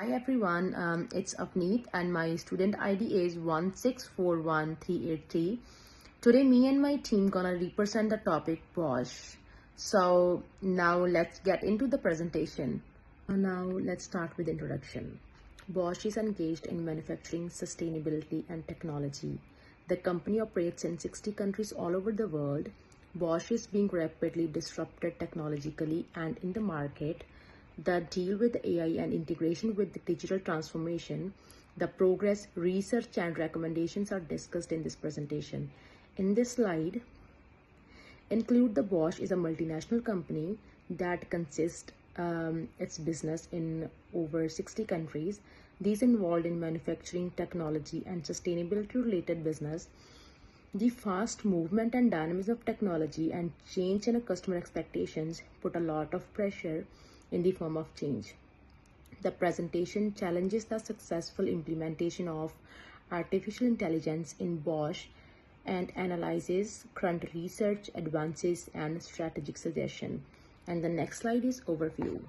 Hi everyone, it's Avneet and my student ID is 1641383. Today me and my team gonna represent the topic Bosch. So now let's get into the presentation. Now let's start with introduction. Bosch is engaged in manufacturing, sustainability and technology. The company operates in 60 countries all over the world. Bosch is being rapidly disrupted technologically and in the market that deal with AI and integration with the digital transformation. The progress, research and recommendations are discussed in this presentation. In this slide, include the Bosch is a multinational company that consists its business in over 60 countries. These involved in manufacturing, technology and sustainability related business. The fast movement and dynamism of technology and change in customer expectations put a lot of pressure in the form of change. The presentation challenges the successful implementation of artificial intelligence in Bosch and analyzes current research, advances, and strategic suggestion. And the next slide is overview.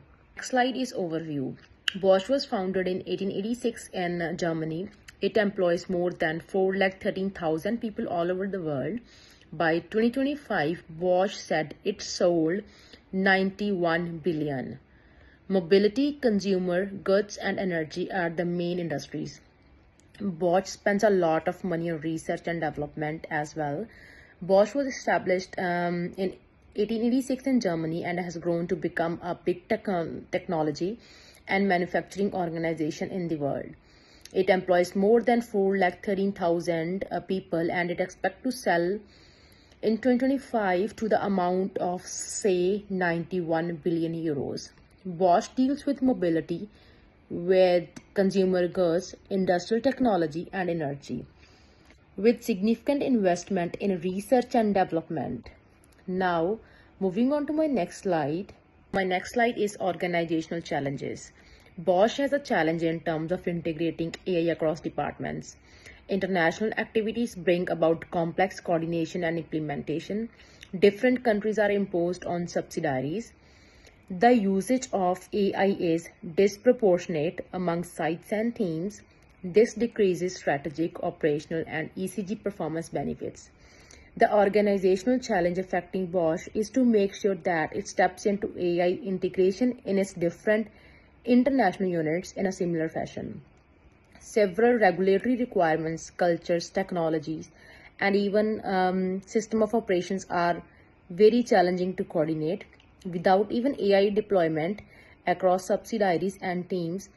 Bosch was founded in 1886 in Germany. It employs more than 413,000 people all over the world. By 2025, Bosch said it sold 91 billion. Mobility, consumer goods, and energy are the main industries. Bosch spends a lot of money on research and development as well. Bosch was established in 1886 in Germany and has grown to become a big technology and manufacturing organization in the world. It employs more than 413,000 people and it expects to sell in 2025 to the amount of say 91 billion euros. Bosch deals with mobility, with consumer goods, industrial technology and energy, with significant investment in research and development. Now, moving on to my next slide. My next slide is organizational challenges. Bosch has a challenge in terms of integrating AI across departments. International activities bring about complex coordination and implementation. Different countries are imposed on subsidiaries. The usage of AI is disproportionate among sites and teams. This decreases strategic, operational, and ECG performance benefits. The organizational challenge affecting Bosch is to make sure that it steps into AI integration in its different international units in a similar fashion. Several regulatory requirements, cultures, technologies, and even system of operations are very challenging to coordinate. Without even AI deployment across subsidiaries and teams,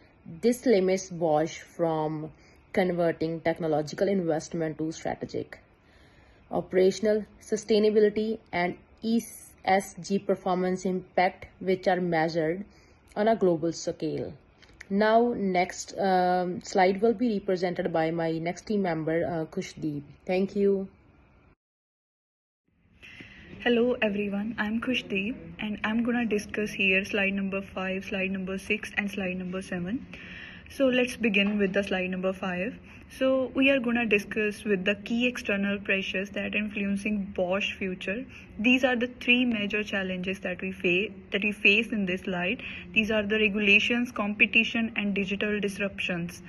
this limits Bosch from converting technological investment to strategic, operational, sustainability, and ESG performance impact, which are measured on a global scale. Now, next slide will be represented by my next team member, Kushdeep. Thank you. Hello everyone, I'm Kushdeep and I'm gonna discuss here slide number 5, slide number 6 and slide number 7. So let's begin with the slide number 5. So we are gonna discuss with the key external pressures that are influencing Bosch future. These are the three major challenges that we face in this slide. These are the regulations, competition and digital disruptions.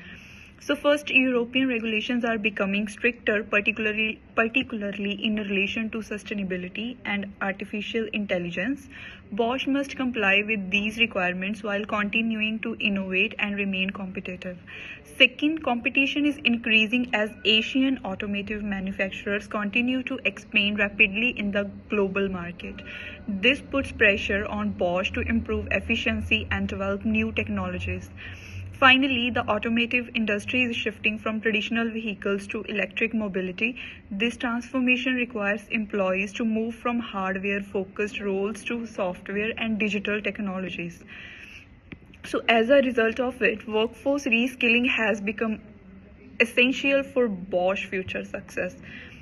So first, European regulations are becoming stricter, particularly in relation to sustainability and artificial intelligence. Bosch must comply with these requirements while continuing to innovate and remain competitive. Second, competition is increasing as Asian automotive manufacturers continue to expand rapidly in the global market. This puts pressure on Bosch to improve efficiency and develop new technologies. Finally, the automotive industry is shifting from traditional vehicles to electric mobility. This transformation requires employees to move from hardware-focused roles to software and digital technologies. So as a result of it, workforce reskilling has become essential for Bosch future success.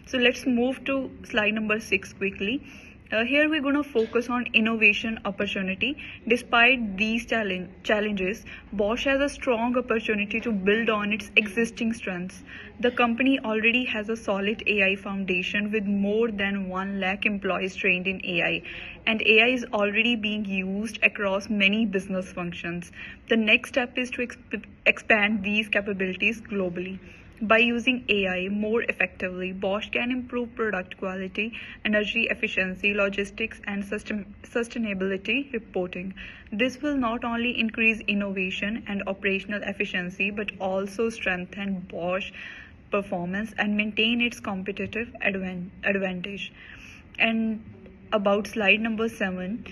So let's move to slide number 6 quickly. Here we're going to focus on innovation opportunity. Despite these challenges, Bosch has a strong opportunity to build on its existing strengths. The company already has a solid AI foundation with more than 1 lakh employees trained in AI, and AI is already being used across many business functions. The next step is to expand these capabilities globally. By using AI more effectively, Bosch can improve product quality, energy efficiency, logistics, and sustainability reporting. This will not only increase innovation and operational efficiency but also strengthen Bosch performance and maintain its competitive advantage. And about slide number 7,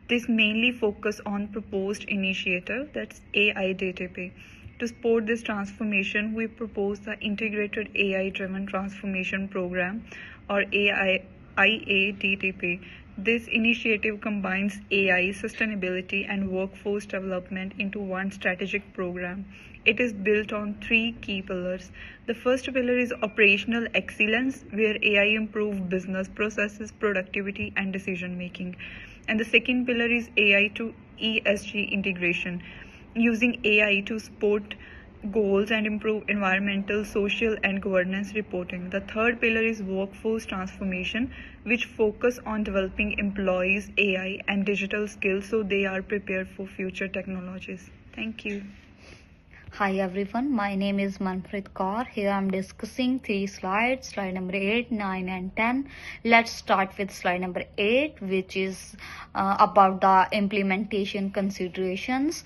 this mainly focus on proposed initiative, that's AIDTP. To support this transformation, we propose the Integrated AI-Driven Transformation Program, or IADTP. This initiative combines AI, sustainability, and workforce development into one strategic program. It is built on 3 key pillars. The first pillar is operational excellence, where AI improves business processes, productivity, and decision making. And the second pillar is AI to ESG integration, using AI to support goals and improve environmental, social, and governance reporting. The third pillar is workforce transformation, which focus on developing employees' AI and digital skills so they are prepared for future technologies. Thank you. Hi everyone, my name is Manpreet Kaur. Here I am discussing 3 slides, slide number 8, 9 and 10. Let's start with slide number 8, which is about the implementation considerations.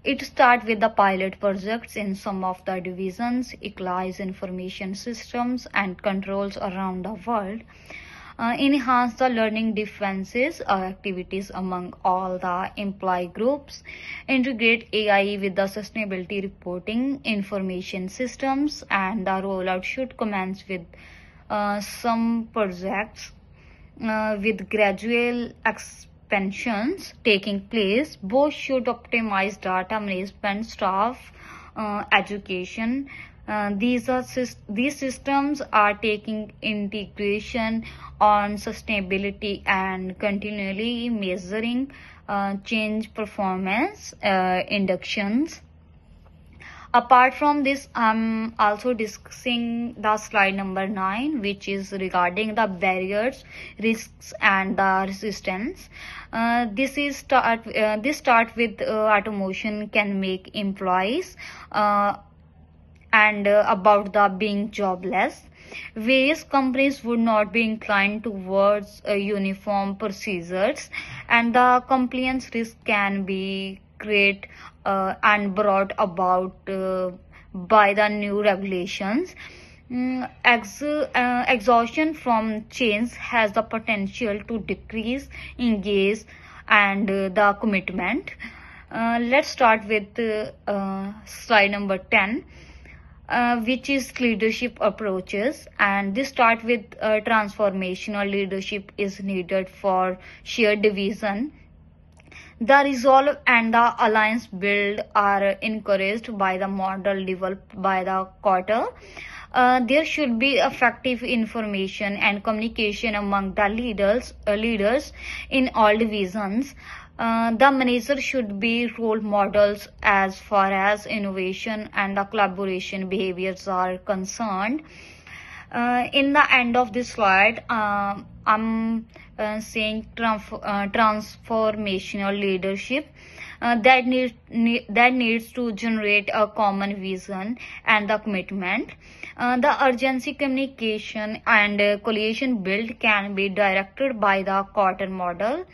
It starts with the pilot projects in some of the divisions, equalize information systems and controls around the world. Enhance the learning defenses activities among all the employee groups, integrate AI with the sustainability reporting information systems, and the rollout should commence with some projects with gradual expansions taking place. Both should optimize data management, staff education. These systems are taking integration on sustainability and continually measuring change performance inductions. Apart from this, I'm also discussing the slide number 9, which is regarding the barriers, risks, and the resistance. This start with automation can make employees and about the being jobless. Various companies would not be inclined towards uniform procedures, and the compliance risk can be created and brought about by the new regulations. Exhaustion from change has the potential to decrease engage and the commitment. Let's start with slide number 10. Which is leadership approaches, and this start with transformational leadership is needed for shared division. The resolve and the alliance build are encouraged by the model developed by the quarter. There should be effective information and communication among the leaders in all divisions. The manager should be role models as far as innovation and the collaboration behaviors are concerned. In the end of this slide, I'm saying transformational leadership that needs to generate a common vision and the commitment. The urgency communication and coalition build can be directed by the quarter model.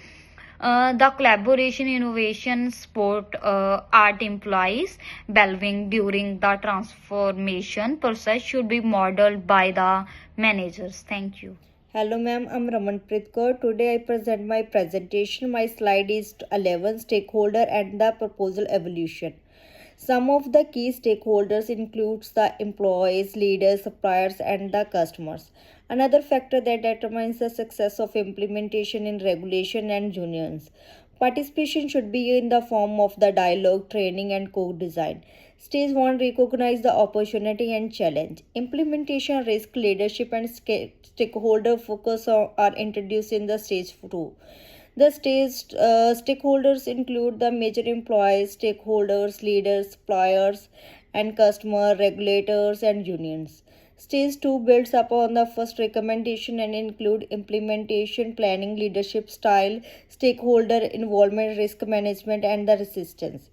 The collaboration innovation support art employees belving during the transformation process should be modeled by the managers. Thank you. Hello ma'am, I'm Ramanpreet Kaur. Today I present my presentation. My slide is 11 stakeholder and the proposal evolution. Some of the key stakeholders includes the employees, leaders, suppliers and the customers. Another factor that determines the success of implementation in regulation and unions. Participation should be in the form of the dialogue, training, and co-design. Stage 1 recognize the opportunity and challenge. Implementation, risk, leadership, and stakeholder focus are introduced in the stage 2. The stage stakeholders include the major employees, stakeholders, leaders, suppliers, and customer, regulators, and unions. Stage 2 builds upon the first recommendation and include implementation, planning, leadership style, stakeholder involvement, risk management, and the resistance.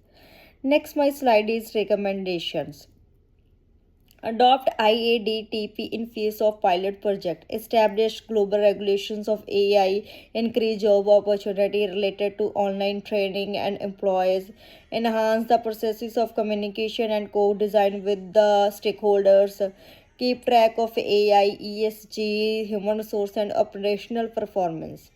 Next, my slide is recommendations. Adopt IADTP in face of pilot project. Establish global regulations of AI. Increase job opportunity related to online training and employees. Enhance the processes of communication and co-design with the stakeholders. Keep track of AI, ESG, human resource, and operational performance.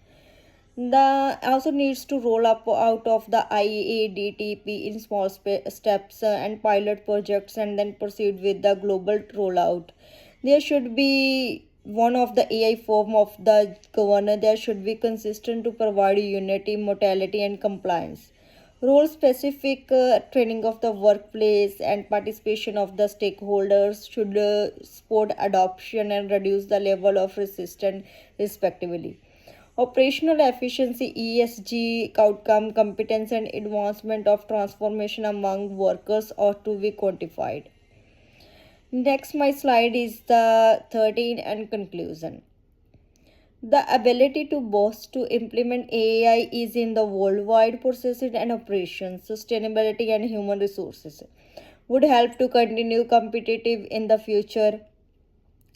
The also needs to roll up out of the IADTP in small steps and pilot projects and then proceed with the global rollout. There should be one of the AI form of the governor. There should be consistent to provide unity, mortality, and compliance. Role specific training of the workplace and participation of the stakeholders should support adoption and reduce the level of resistance respectively. Operational efficiency, ESG outcome, competence, and advancement of transformation among workers ought to be quantified. Next, my slide is the 13 and conclusion. The ability to both to implement AI is in the worldwide processes and operations, sustainability, and human resources. Would help to continue competitive in the future,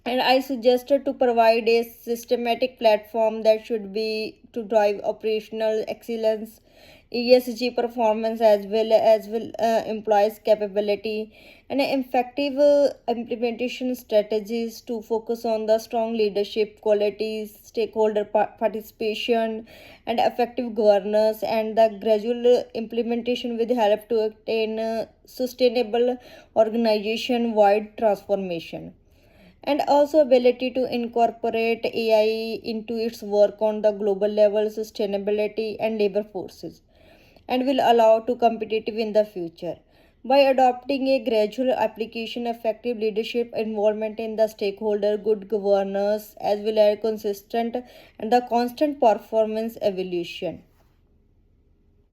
and I suggested to provide a systematic platform that should be to drive operational excellence, ESG performance, as well employees capability, and effective implementation strategies to focus on the strong leadership qualities, stakeholder participation, and effective governance, and the gradual implementation will help to attain sustainable organization wide transformation, and also ability to incorporate AI into its work on the global level, sustainability, and labor forces, and will allow to competitive in the future. By adopting a gradual application, effective leadership, involvement in the stakeholder, good governance, as well as consistent and the constant performance evolution.